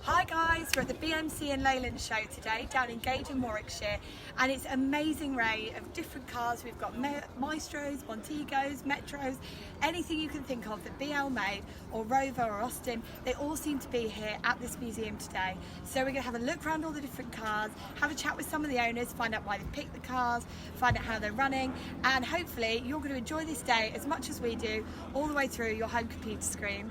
Hi guys, we're at the BMC and Leyland show today down in Gaydon Warwickshire, and it's an amazing array of different cars. We've got Maestros, Montegos, Metros, anything you can think of that BL made, or Rover or Austin, they all seem to be here at this museum today. So we're going to have a look around all the different cars, have a chat with some of the owners, find out why they picked the cars, find out how they're running, and hopefully you're going to enjoy this day as much as we do all the way through your home computer screen.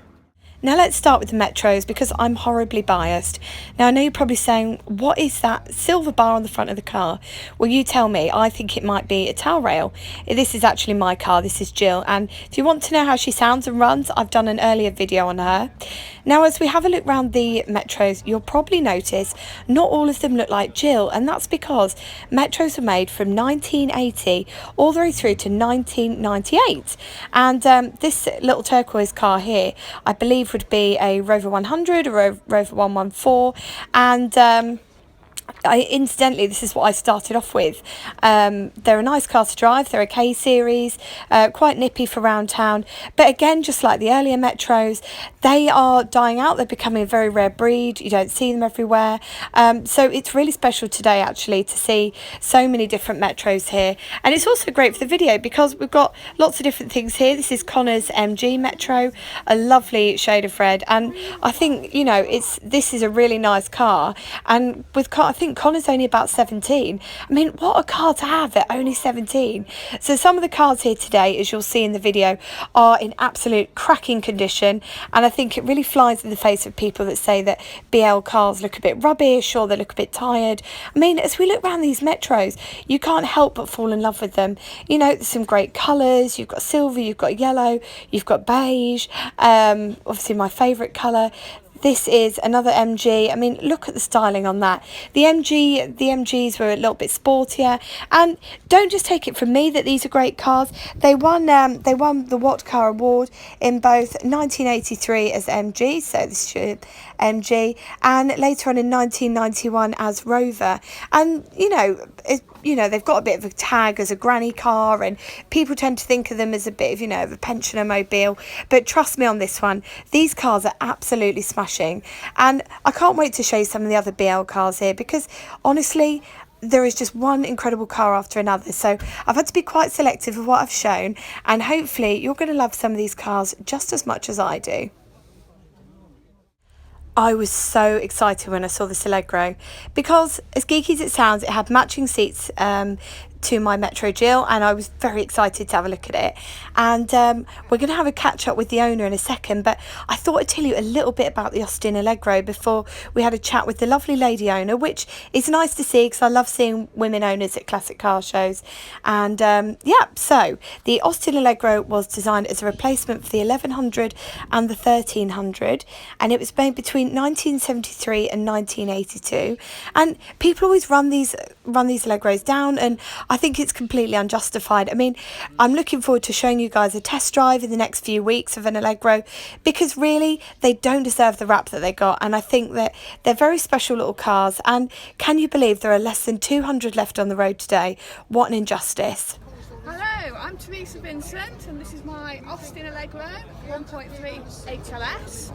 Now let's start with the Metros because I'm horribly biased. Now I know you're probably saying, what is that silver bar on the front of the car? Well, you tell me. I think it might be a tail rail. This is actually my car. This is Jill, and if you want to know how she sounds and runs, I've done an earlier video on her. Now as we have a look around the Metros, you'll probably notice not all of them look like Jill, and that's because Metros were made from 1980 all the way through to 1998. And this little turquoise car here, I believe would be a Rover 100 or a Rover 114, and incidentally, this is what I started off with. They're a nice car to drive. They're a K series, quite nippy for around town. But again, just like the earlier Metros, they are dying out. They're becoming a very rare breed. You don't see them everywhere. So it's really special today, actually, to see so many different Metros here. And it's also great for the video because we've got lots of different things here. This is Connor's MG Metro, a lovely shade of red. And I think, you know, this is a really nice car. And with I think Connor's only about 17. I mean, what a car to have at only 17. So some of the cars here today, as you'll see in the video, are in absolute cracking condition, and I think it really flies in the face of people that say that BL cars look a bit rubbish or they look a bit tired. I mean, as we look around these Metros, you can't help but fall in love with them. You know, there's some great colours. You've got silver, you've got yellow, you've got beige, obviously my favourite colour. This is another MG. I mean, look at the styling on that. The MGs were a little bit sportier, and don't just take it from me that these are great cars. They won the What Car Award in both 1983 as MG, so this should MG, and later on in 1991 as Rover. And you know, they've got a bit of a tag as a granny car, and people tend to think of them as a bit of, of a pensioner mobile. But trust me on this one, these cars are absolutely smashing. And I can't wait to show you some of the other BL cars here, because honestly, there is just one incredible car after another. So I've had to be quite selective of what I've shown, and hopefully you're going to love some of these cars just as much as I do. I was so excited when I saw this Allegro because, as geeky as it sounds, it had matching seats to my Metro Jill, and I was very excited to have a look at it. And we're going to have a catch up with the owner in a second, but I thought I'd tell you a little bit about the Austin Allegro before we had a chat with the lovely lady owner, which is nice to see because I love seeing women owners at classic car shows. And yeah, so the Austin Allegro was designed as a replacement for the 1100 and the 1300, and it was made between 1973 and 1982. And people always run these Allegros down, and I think it's completely unjustified. I mean, I'm looking forward to showing you guys a test drive in the next few weeks of an Allegro, because really they don't deserve the rap that they got, and I think that they're very special little cars. And can you believe there are less than 200 left on the road today? What an injustice. Hello, I'm Teresa Vincent, and this is my Austin Allegro 1.3 HLS.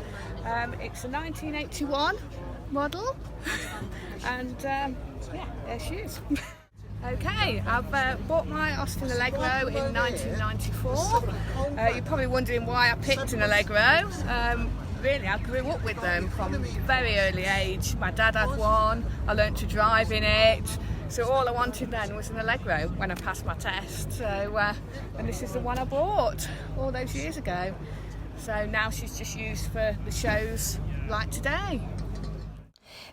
It's a 1981 model, and yeah, there she is. Okay, I've bought my Austin Allegro in 1994. You're probably wondering why I picked an Allegro. Really, I grew up with them from a very early age. My dad had one, I learnt to drive in it. So all I wanted then was an Allegro when I passed my test. So, and this is the one I bought all those years ago. So now she's just used for the shows like today.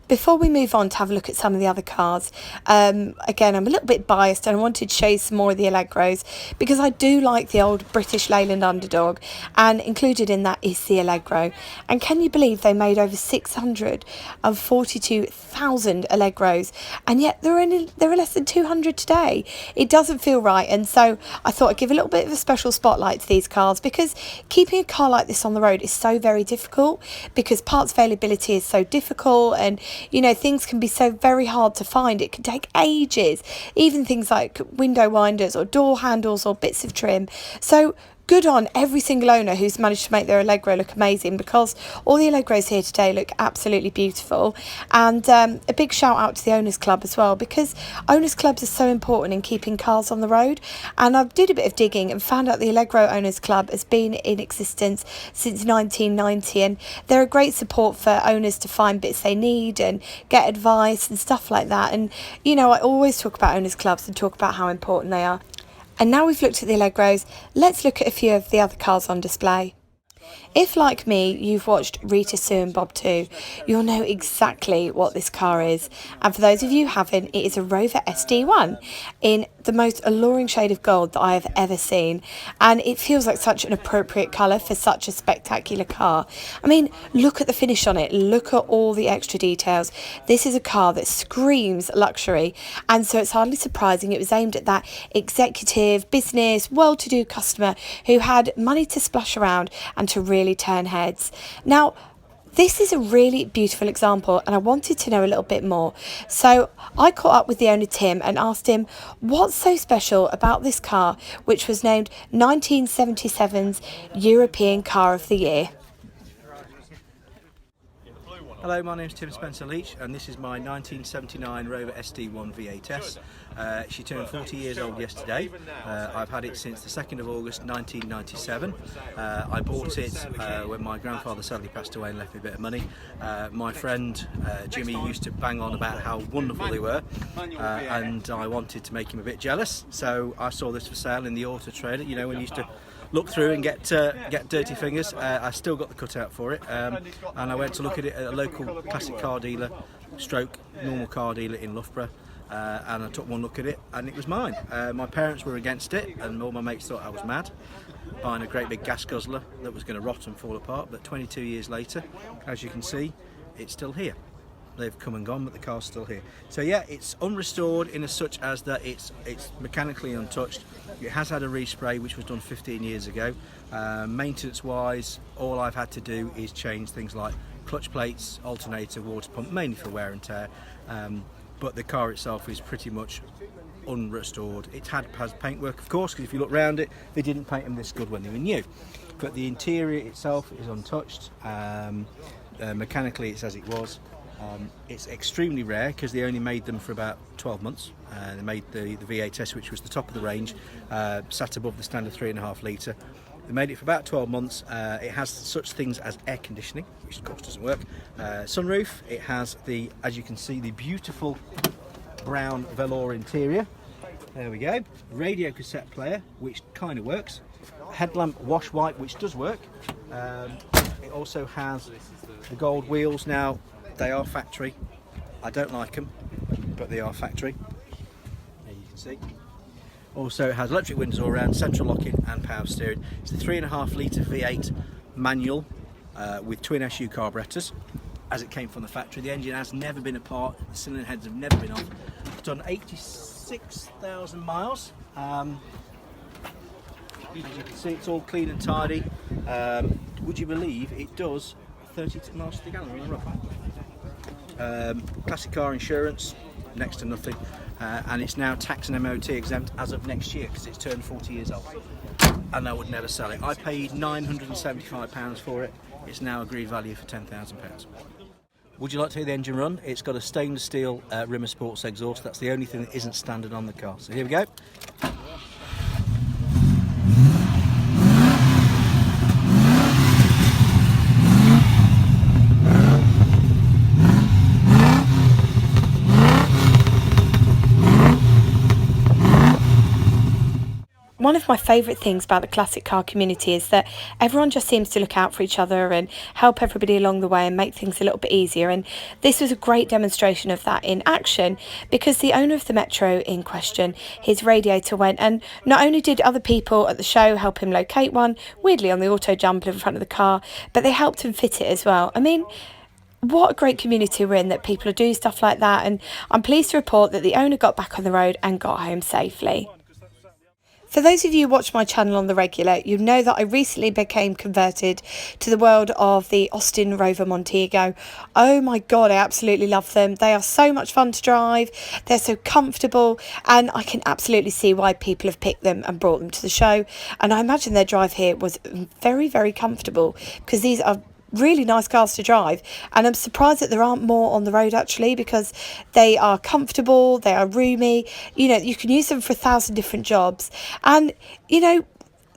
Before we move on to have a look at some of the other cars, again, I'm a little bit biased and I wanted to show you some more of the Allegros because I do like the old British Leyland underdog, and included in that is the Allegro. And can you believe they made over 642,000 Allegros, and yet there are less than 200 today? It doesn't feel right, and so I thought I'd give a little bit of a special spotlight to these cars, because keeping a car like this on the road is so very difficult, because parts availability is so difficult, and things can be so very hard to find. It can take ages, even things like window winders or door handles or bits of trim. So good on every single owner who's managed to make their Allegro look amazing, because all the Allegros here today look absolutely beautiful. And a big shout out to the Owners Club as well, because Owners Clubs are so important in keeping cars on the road. And I did a bit of digging and found out the Allegro Owners Club has been in existence since 1990, and they're a great support for owners to find bits they need and get advice and stuff like that. And you know, I always talk about Owners Clubs and talk about how important they are. And now we've looked at the Allegros, let's look at a few of the other cars on display. If, like me, you've watched Rita, Sue and Bob 2, you'll know exactly what this car is. And for those of you who haven't, it is a Rover SD1 in the most alluring shade of gold that I have ever seen. And it feels like such an appropriate colour for such a spectacular car. I mean, look at the finish on it. Look at all the extra details. This is a car that screams luxury. And so it's hardly surprising it was aimed at that executive, business, well-to-do customer who had money to splash around and to really turn heads. Now, this is a really beautiful example, and I wanted to know a little bit more. So I caught up with the owner Tim and asked him what's so special about this car, which was named 1977's European Car of the Year. Hello, my name is Tim Spencer-Leach and this is my 1979 Rover SD1 V8S. She turned 40 years old yesterday. I've had it since the 2nd of August 1997. I bought it when my grandfather sadly passed away and left me a bit of money. My friend Jimmy used to bang on about how wonderful they were, and I wanted to make him a bit jealous, so I saw this for sale in the Auto Trader. You know, when you used to look through and get dirty fingers. I still got the cutout for it, and I went to look at it at a local classic car dealer stroke normal car dealer in Loughborough, and I took one look at it and it was mine. My parents were against it and all my mates thought I was mad, buying a great big gas guzzler that was going to rot and fall apart, but 22 years later, as you can see, it's still here. They've come and gone, but the car's still here. So yeah, it's unrestored in as such as that it's mechanically untouched. It has had a respray which was done 15 years ago. Maintenance wise, all I've had to do is change things like clutch plates, alternator, water pump, mainly for wear and tear. But the car itself is pretty much unrestored. It has paintwork, of course, because if you look round it, they didn't paint them this good when they were new. But the interior itself is untouched. Mechanically it's as it was. It's extremely rare because they only made them for about 12 months. They made the V8S, which was the top of the range, sat above the standard 3.5 litre. They made it for about 12 months. It has such things as air conditioning, which of course doesn't work. Sunroof. It has the, as you can see, the beautiful brown velour interior. There we go. Radio cassette player, which kind of works. Headlamp wash wipe, which does work. It also has the gold wheels. Now, they are factory. I don't like them, but they are factory. There you can see. Also, it has electric windows all around, central locking and power steering. It's a 3.5 litre V8 manual with twin SU carburetors, as it came from the factory. The engine has never been apart. The cylinder heads have never been off. It's done 86,000 miles. As you can see, it's all clean and tidy. Would you believe it does 32 miles to the gallon on the road? Classic car insurance, next to nothing, and it's now tax and MOT exempt as of next year because it's turned 40 years old, and I would never sell it. I paid £975 for it. It's now agreed value for £10,000. Would you like to hear the engine run? It's got a stainless steel Rimmer Sports exhaust. That's the only thing that isn't standard on the car. So here we go. One of my favourite things about the classic car community is that everyone just seems to look out for each other and help everybody along the way and make things a little bit easier, and this was a great demonstration of that in action, because the owner of the Metro in question, his radiator went, and not only did other people at the show help him locate one, weirdly on the auto jumper in front of the car, but they helped him fit it as well. I mean, what a great community we're in, that people are doing stuff like that, and I'm pleased to report that the owner got back on the road and got home safely. For those of you who watch my channel on the regular, you know that I recently became converted to the world of the Austin Rover Montego. Oh my God, I absolutely love them. They are so much fun to drive. They're so comfortable, and I can absolutely see why people have picked them and brought them to the show. And I imagine their drive here was very, very comfortable, because these are really nice cars to drive, and I'm surprised that there aren't more on the road actually, because they are comfortable, they are roomy, you know, you can use them for 1,000 different jobs, and you know,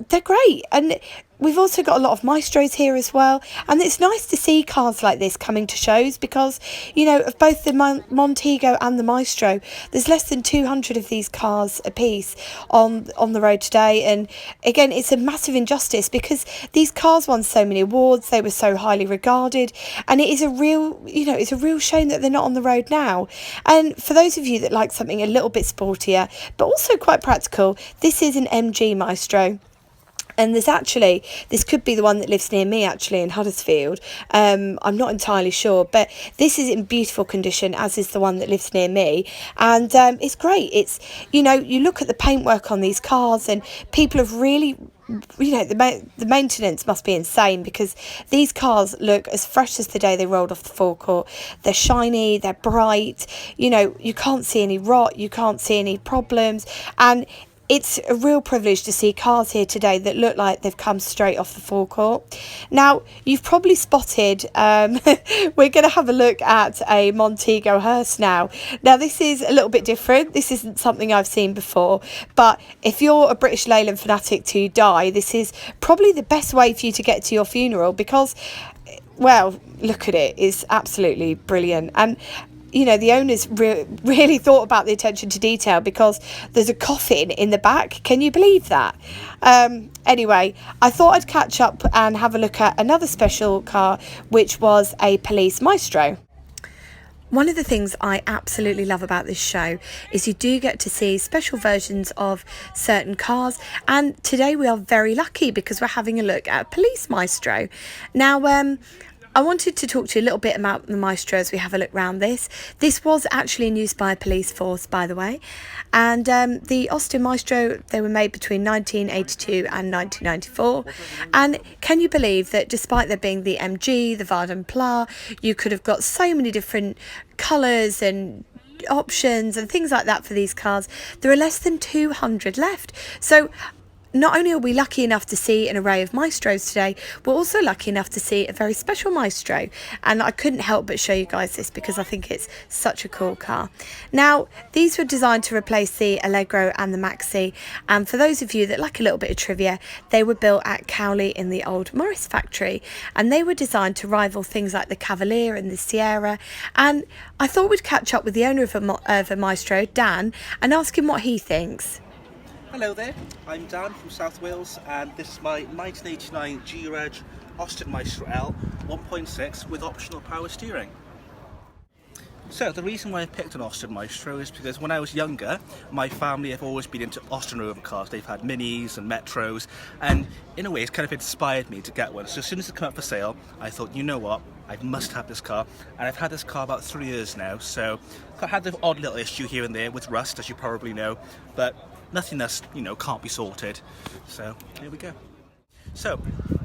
they're great. And we've also got a lot of Maestros here as well, and it's nice to see cars like this coming to shows, because you know, of both the Montego and the Maestro, there's less than 200 of these cars a piece on the road today. And again, it's a massive injustice, because these cars won so many awards, they were so highly regarded, and it is a real, you know, it's a real shame that they're not on the road now. And for those of you that like something a little bit sportier but also quite practical, this is an MG Maestro. And this could be the one that lives near me actually in Huddersfield. I'm not entirely sure, but this is in beautiful condition, as is the one that lives near me. And it's great. It's, you know, you look at the paintwork on these cars, and people have really, you know, the maintenance must be insane, because these cars look as fresh as the day they rolled off the forecourt. They're shiny, they're bright, you know, you can't see any rot, you can't see any problems, and it's a real privilege to see cars here today that look like they've come straight off the forecourt. Now, you've probably spotted, we're going to have a look at a Montego hearse now. Now, this is a little bit different. This isn't something I've seen before, but if you're a British Leyland fanatic to die, this is probably the best way for you to get to your funeral, because, well, look at it. It's absolutely brilliant. And you know, the owners really thought about the attention to detail, because there's a coffin in the back. Can you believe that? Anyway, I thought I'd catch up and have a look at another special car, which was a police Maestro. One of the things I absolutely love about this show is you do get to see special versions of certain cars, and today we are very lucky because we're having a look at a police Maestro. Now, I wanted to talk to you a little bit about the Maestro as we have a look around this. This was actually in use by a police force, by the way. And the Austin Maestro, they were made between 1982 and 1994. And can you believe that despite there being the MG, the Vardon Plat, you could have got so many different colours and options and things like that for these cars. There are less than 200 left. So not only are we lucky enough to see an array of Maestros today, we're also lucky enough to see a very special Maestro, and I couldn't help but show you guys this because I think it's such a cool car. Now, these were designed to replace the Allegro and the Maxi, and for those of you that like a little bit of trivia, they were built at Cowley in the old Morris factory, and they were designed to rival things like the Cavalier and the Sierra. And I thought we'd catch up with the owner of a Maestro, Dan, and ask him what he thinks. Hello there, I'm Dan from South Wales, and this is my 1989 G-Reg Austin Maestro L 1.6 with optional power steering. So the reason why I picked an Austin Maestro is because when I was younger, my family have always been into Austin Rover cars. They've had Minis and Metros, and in a way it's kind of inspired me to get one. So as soon as it came up for sale, I thought, you know what, I must have this car, and I've had this car about 3 years now. So I had the odd little issue here and there with rust, as you probably know, but nothing that's, you know, can't be sorted. So here we go. So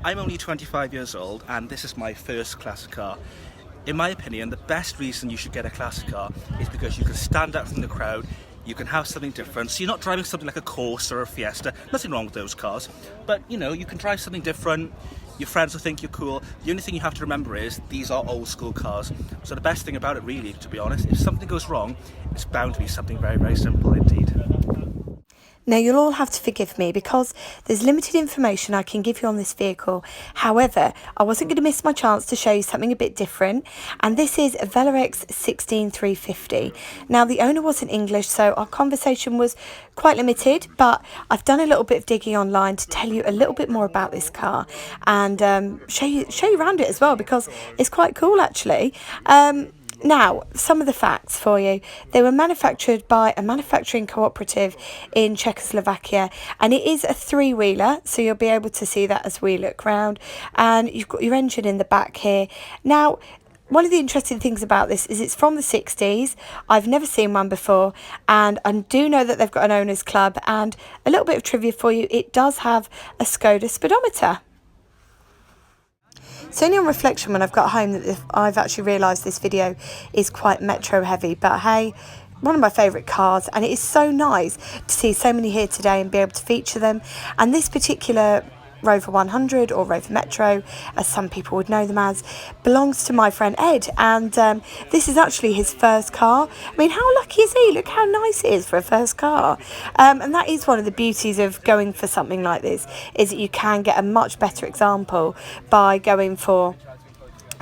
I'm only 25 years old, and this is my first classic car. In my opinion, the best reason you should get a classic car is because you can stand out from the crowd, you can have something different. So you're not driving something like a Corsa or a Fiesta, nothing wrong with those cars, but you know, you can drive something different, your friends will think you're cool. The only thing you have to remember is these are old school cars. So the best thing about it really, to be honest, if something goes wrong, it's bound to be something very, very simple indeed. Now, you'll all have to forgive me because there's limited information I can give you on this vehicle. However, I wasn't going to miss my chance to show you something a bit different, and this is a Velorex 16350. Now, the owner wasn't English, so our conversation was quite limited, but I've done a little bit of digging online to tell you a little bit more about this car and show you around it as well, because it's quite cool actually. Now, some of the facts for you. They were manufactured by a manufacturing cooperative in Czechoslovakia, and it is a three-wheeler, so you'll be able to see that as we look round. And you've got your engine in the back here. Now, one of the interesting things about this is it's from the 60s. I've never seen one before, and I do know that they've got an owners club. And a little bit of trivia for you, it does have a Skoda speedometer. It's only on reflection when I've got home that I've actually realised this video is quite Metro heavy, but hey, one of my favourite cars, and it is so nice to see so many here today and be able to feature them. And this particular Rover 100, or Rover Metro, as some people would know them as, belongs to my friend Ed, and this is actually his first car. I mean, how lucky is he? Look how nice it is for a first car. And that is one of the beauties of going for something like this, is that you can get a much better example by going for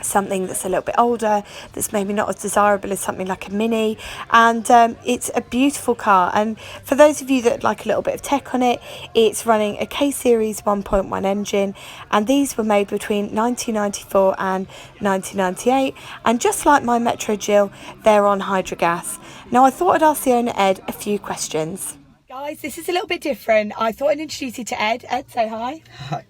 something that's a little bit older, that's maybe not as desirable as something like a Mini. And it's a beautiful car, and for those of you that like a little bit of tech on it, it's running a K-Series 1.1 engine, and these were made between 1994 and 1998, and just like my Metro Jill, they're on hydrogas. Now I thought I'd ask the owner Ed a few questions. Guys, this is a little bit different. I thought I'd introduce you to Ed. Ed, say hi. Hi.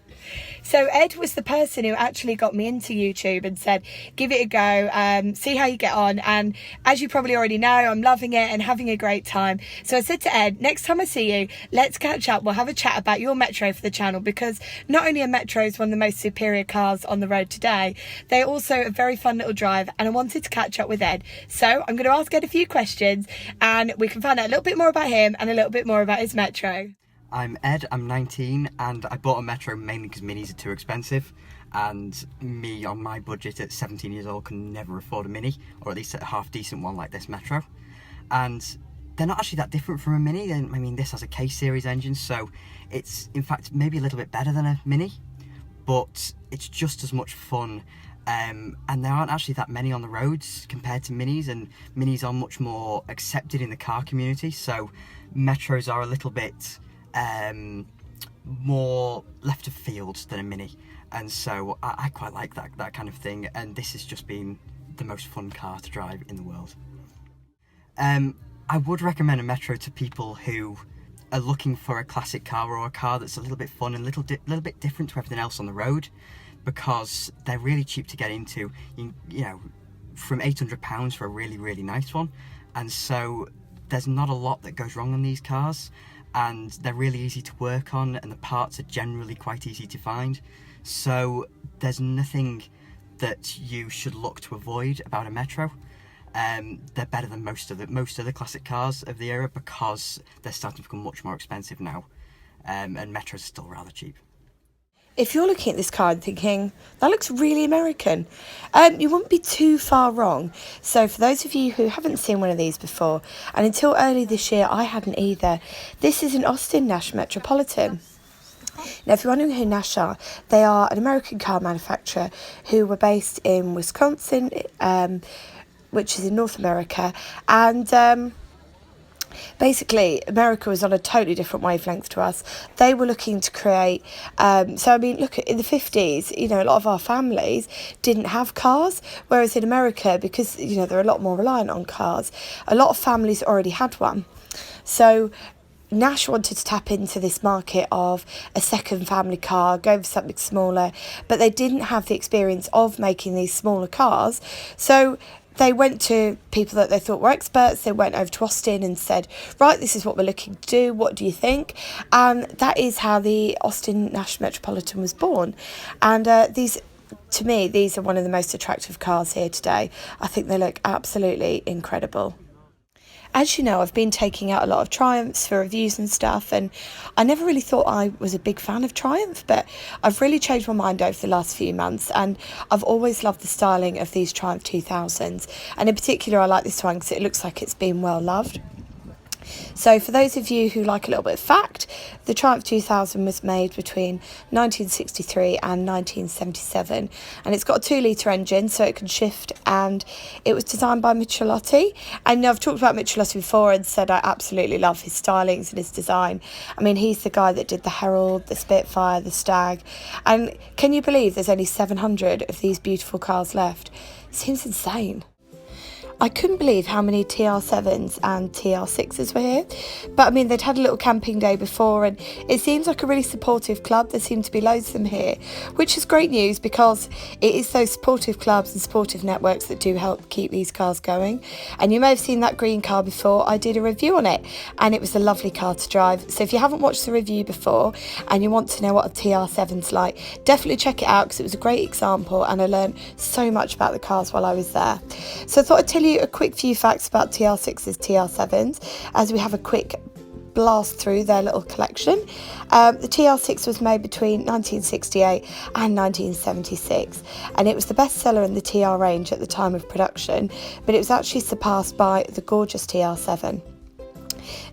So Ed was the person who actually got me into YouTube and said, give it a go, see how you get on. And as you probably already know, I'm loving it and having a great time. So I said to Ed, next time I see you, let's catch up. We'll have a chat about your Metro for the channel, because not only are Metros one of the most superior cars on the road today, they're also a very fun little drive, and I wanted to catch up with Ed. So I'm going to ask Ed a few questions and we can find out a little bit more about him and a little bit more about his Metro. I'm Ed, I'm 19, and I bought a Metro mainly because Minis are too expensive, and me on my budget at 17 years old can never afford a Mini, or at least a half decent one like this Metro. And they're not actually that different from a Mini. I mean, this has a K-Series engine, so it's in fact maybe a little bit better than a Mini, but it's just as much fun. And there aren't actually that many on the roads compared to Minis, and Minis are much more accepted in the car community, so Metros are a little bit more left of field than a Mini, and so I quite like that kind of thing, and this has just been the most fun car to drive in the world. I would recommend a Metro to people who are looking for a classic car, or a car that's a little bit fun and a little bit different to everything else on the road, because they're really cheap to get into, you know, from £800 for a really nice one, and so there's not a lot that goes wrong on these cars, and they're really easy to work on, and the parts are generally quite easy to find, so there's nothing that you should look to avoid about a Metro. They're better than most of the classic cars of the era, because they're starting to become much more expensive now, and Metros are still rather cheap. If you're looking at this car and thinking, that looks really American, you wouldn't be too far wrong. So for those of you who haven't seen one of these before, and until early this year I hadn't either, this is an Austin Nash Metropolitan. Now, if you're wondering who Nash are, they are an American car manufacturer who were based in Wisconsin, which is in North America, and basically America was on a totally different wavelength to us. They were looking to create so I mean, look, in the 50s, you know, a lot of our families didn't have cars, whereas in America, because, you know, they're a lot more reliant on cars, a lot of families already had one. So Nash wanted to tap into this market of a second family car, go for something smaller, but they didn't have the experience of making these smaller cars. So they went to people that they thought were experts. They went over to Austin and said, right, this is what we're looking to do. What do you think? And that is how the Austin Nash Metropolitan was born. And to me, these are one of the most attractive cars here today. I think they look absolutely incredible. As you know, I've been taking out a lot of Triumphs for reviews and stuff, and I never really thought I was a big fan of Triumph, but I've really changed my mind over the last few months, and I've always loved the styling of these Triumph 2000s, and in particular I like this one because it looks like it's been well loved. So for those of you who like a little bit of fact, the Triumph 2000 was made between 1963 and 1977, and it's got a 2-litre engine so it can shift, and it was designed by Michelotti. And I've talked about Michelotti before and said I absolutely love his stylings and his design. I mean, he's the guy that did the Herald, the Spitfire, the Stag, and can you believe there's only 700 of these beautiful cars left? It seems insane. I couldn't believe how many TR7s and TR6s were here. But I mean, they'd had a little camping day before, and it seems like a really supportive club. There seem to be loads of them here, which is great news because it is those supportive clubs and supportive networks that do help keep these cars going. And you may have seen that green car before. I did a review on it, and it was a lovely car to drive. So if you haven't watched the review before and you want to know what a TR7's like, definitely check it out because it was a great example, and I learned so much about the cars while I was there. So I thought I'd tell you a quick few facts about TR6s, TR7s, as we have a quick blast through their little collection. The TR6 was made between 1968 and 1976, and it was the best seller in the TR range at the time of production, but it was actually surpassed by the gorgeous TR7.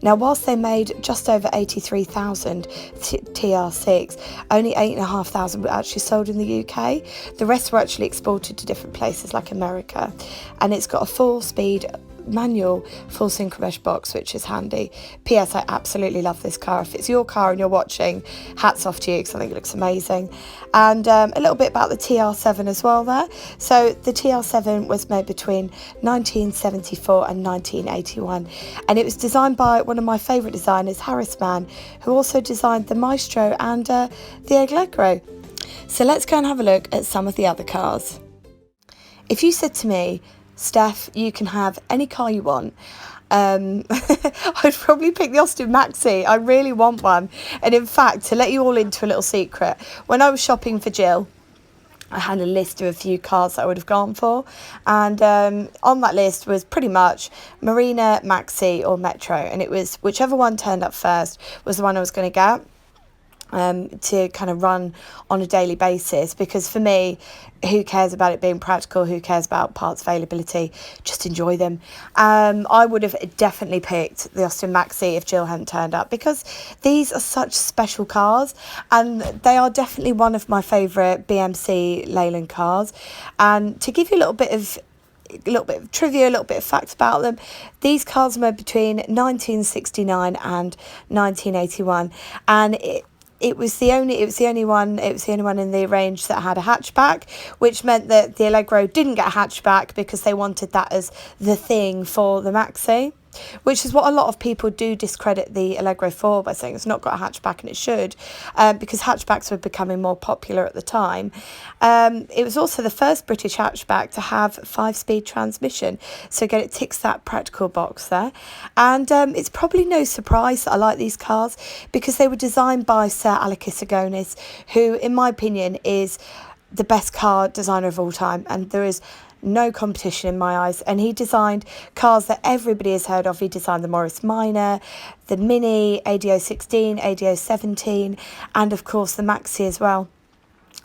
Now, whilst they made just over 83,000 TR6, only 8,500 were actually sold in the UK. The rest were actually exported to different places like America. And it's got a full-speed manual full synchromesh box, which is handy. PS, I absolutely love this car. If it's your car and you're watching, hats off to you because I think it looks amazing. And a little bit about the TR7 as well there. So the TR7 was made between 1974 and 1981, and it was designed by one of my favourite designers, Harris Mann, who also designed the Maestro and the Allegro. So let's go and have a look at some of the other cars. If you said to me, Steph, you can have any car you want, I'd probably pick the Austin Maxi. I really want one. And in fact, to let you all into a little secret, when I was shopping for Jill, I had a list of a few cars that I would have gone for, and on that list was pretty much Marina, Maxi or Metro, and it was whichever one turned up first was the one I was going to get. To kind of run on a daily basis, because for me, who cares about it being practical, who cares about parts availability, just enjoy them. I would have definitely picked the Austin Maxi if Jill hadn't turned up, because these are such special cars, and they are definitely one of my favourite BMC Leyland cars. And to give you a little bit of trivia, a little bit of facts about them, these cars were between 1969 and 1981, and it was the only one in the range that had a hatchback, which meant that the Allegro didn't get a hatchback because they wanted that as the thing for the Maxi, which is what a lot of people do discredit the Allegro for, by saying it's not got a hatchback, and it should, because hatchbacks were becoming more popular at the time. It was also the first British hatchback to have 5-speed transmission, so again it ticks that practical box there. And it's probably no surprise that I like these cars, because they were designed by Sir Alekis Agonis, who in my opinion is the best car designer of all time, and there is no competition in my eyes. And he designed cars that everybody has heard of. He designed the Morris Minor, the Mini, ADO 16, ADO 17, and of course the Maxi as well.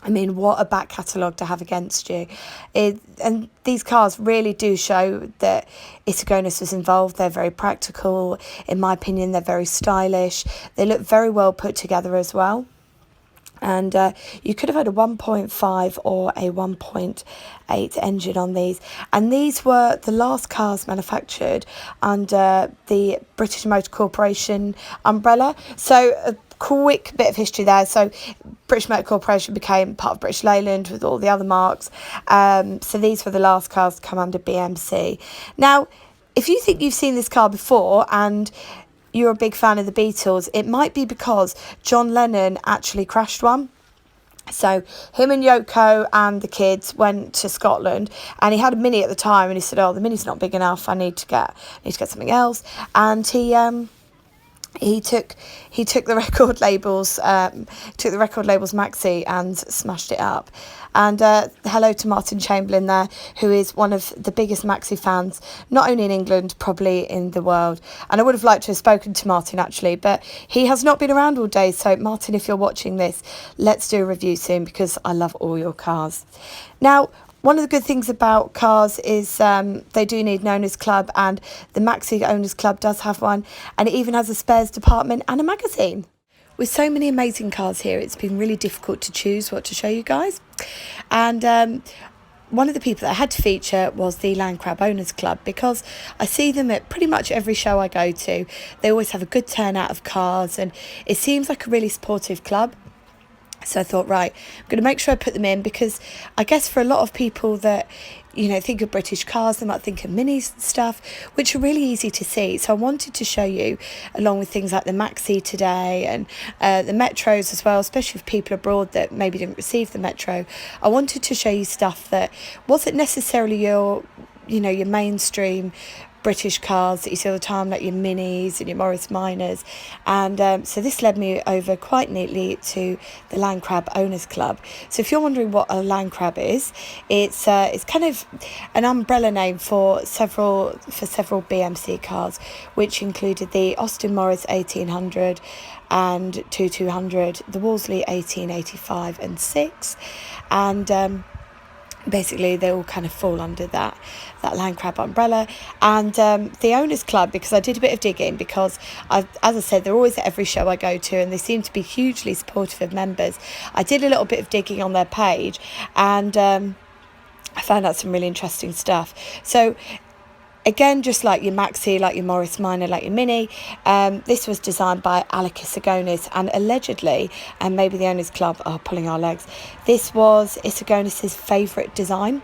I mean, what a back catalogue to have against you. And these cars really do show that Isagonis was involved. They're very practical. In my opinion, they're very stylish. They look very well put together as well. And you could have had a 1.5 or a 1.8 engine on these. And these were the last cars manufactured under the British Motor Corporation umbrella. So a quick bit of history there. So British Motor Corporation became part of British Leyland with all the other marks. So these were the last cars to come under BMC. Now, if you think you've seen this car before and you're a big fan of the Beatles, it might be because John Lennon actually crashed one. So him and Yoko and the kids went to Scotland, and he had a Mini at the time, and he said, "Oh, the Mini's not big enough. I need to get something else." And he took the record labels Maxi and smashed it up. And hello to Martin Chamberlain there, who is one of the biggest Maxi fans, not only in England, probably in the world. And I would have liked to have spoken to Martin actually, but he has not been around all day. So Martin, if you're watching this, let's do a review soon, because I love all your cars. Now, one of the good things about cars is they do need an owners club, and the Maxi owners club does have one, and it even has a spares department and a magazine. With so many amazing cars here, it's been really difficult to choose what to show you guys. And one of the people that I had to feature was the Landcrab Owners Club, because I see them at pretty much every show I go to. They always have a good turnout of cars, and it seems like a really supportive club. So I thought, right, I'm going to make sure I put them in, because I guess for a lot of people that you know, think of British cars, they might think of minis and stuff, which are really easy to see. So I wanted to show you, along with things like the Maxi today and the Metros as well, especially for people abroad that maybe didn't receive the Metro. I wanted to show you stuff that wasn't necessarily your, you know, your mainstream British cars that you see all the time, like your Minis and your Morris Minors. And so this led me over quite neatly to the Landcrab Owners Club. So if you're wondering what a Landcrab is, it's kind of an umbrella name for several BMC cars, which included the Austin Morris 1800 and 2200, the Wolseley 1885 and 6, and basically they all kind of fall under that Landcrab umbrella. And the Owners Club, because I did a bit of digging, because as I said, they're always at every show I go to and they seem to be hugely supportive of members. I did a little bit of digging on their page, and I found out some really interesting stuff. So again, just like your Maxi, like your Morris Minor, like your Mini, this was designed by Isagonis, and allegedly, and maybe the Owners Club are pulling our legs, this was Isagonis's favourite design.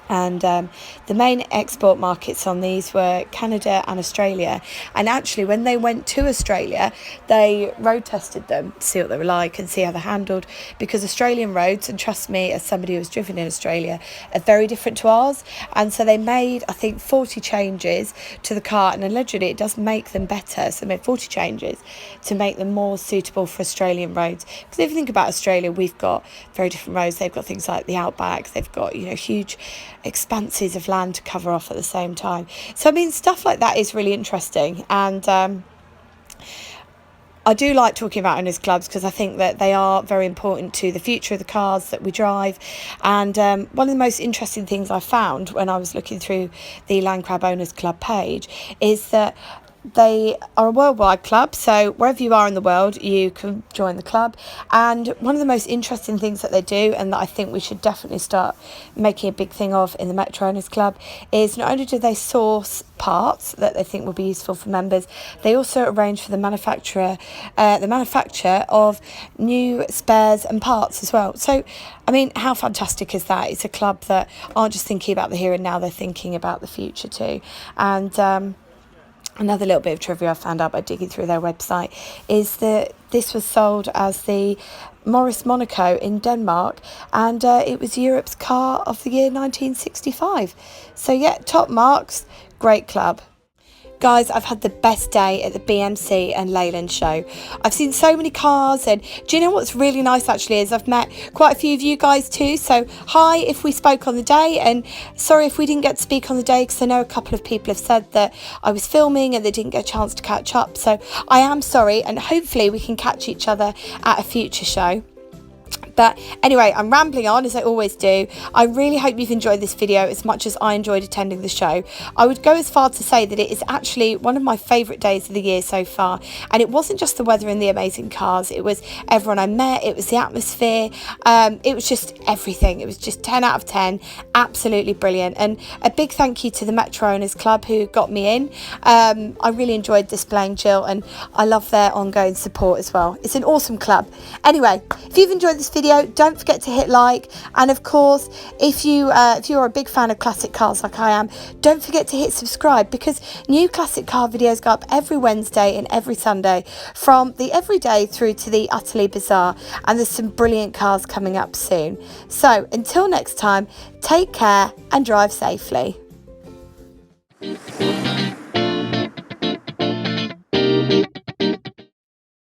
And the main export markets on these were Canada and Australia. And actually, when they went to Australia, they road tested them to see what they were like and see how they handled, because Australian roads, and trust me, as somebody who has driven in Australia, are very different to ours. And so they made, I think, 40 changes to the car, and allegedly it does make them better. So they made 40 changes to make them more suitable for Australian roads. Because if you think about Australia, we've got very different roads. They've got things like the outbacks, they've got, you know, huge expanses of land to cover off at the same time. So I mean, stuff like that is really interesting, and I do like talking about owners clubs because I think that they are very important to the future of the cars that we drive. And one of the most interesting things I found when I was looking through the Landcrab Owners Club page is that they are a worldwide club, so wherever you are in the world you can join the club. And one of the most interesting things that they do, and that I think we should definitely start making a big thing of in the Metro Owners Club, is not only do they source parts that they think will be useful for members, they also arrange for the manufacture of new spares and parts as well. So I mean, how fantastic is that? It's a club that aren't just thinking about the here and now, they're thinking about the future too. And another little bit of trivia I found out by digging through their website is that this was sold as the Morris Montego in Denmark, and it was Europe's car of the year 1965. So yeah, top marks, great club. Guys, I've had the best day at the BMC and Leyland show. I've seen so many cars, and do you know what's really nice actually is I've met quite a few of you guys too. So hi if we spoke on the day, and sorry if we didn't get to speak on the day, because I know a couple of people have said that I was filming and they didn't get a chance to catch up. So I am sorry, and hopefully we can catch each other at a future show. But anyway, I'm rambling on as I always do. I really hope you've enjoyed this video as much as I enjoyed attending the show. I would go as far to say that it is actually one of my favourite days of the year so far. And it wasn't just the weather and the amazing cars, it was everyone I met, it was the atmosphere, it was just everything. It was just 10 out of 10, absolutely brilliant. And a big thank you to the Metro Owners Club who got me in. I really enjoyed displaying Jill, and I love their ongoing support as well. It's an awesome club. Anyway, if you've enjoyed this video, don't forget to hit like, and of course if you're a big fan of classic cars like I am, don't forget to hit subscribe, because new classic car videos go up every Wednesday and every Sunday, from the everyday through to the utterly bizarre, and there's some brilliant cars coming up soon. So until next time, take care and drive safely.